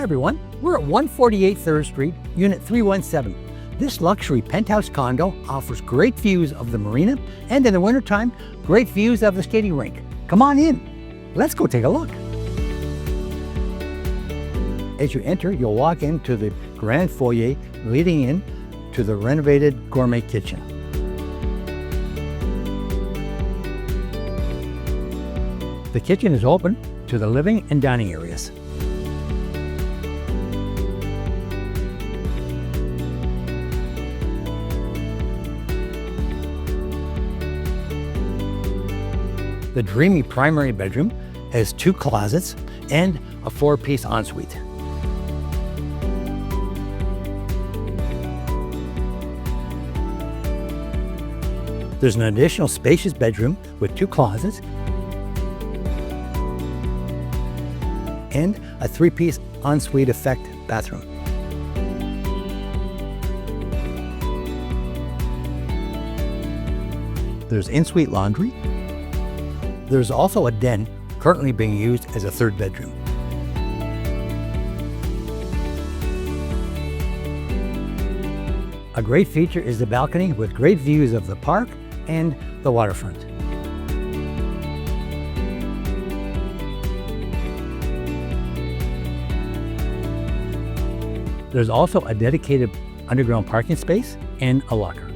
Hi everyone, we're at 148 3rd Street, Unit 317. This luxury penthouse condo offers great views of the marina and in the wintertime, great views of the skating rink. Come on in, let's go take a look. As you enter, you'll walk into the grand foyer leading in to the renovated gourmet kitchen. The kitchen is open to the living and dining areas. The dreamy primary bedroom has 2 closets and a 4-piece ensuite. There's an additional spacious bedroom with 2 closets and a 3-piece ensuite effect bathroom. There's in-suite laundry. There's also a den currently being used as a 3rd bedroom. A great feature is the balcony with great views of the park and the waterfront. There's also a dedicated underground parking space and a locker.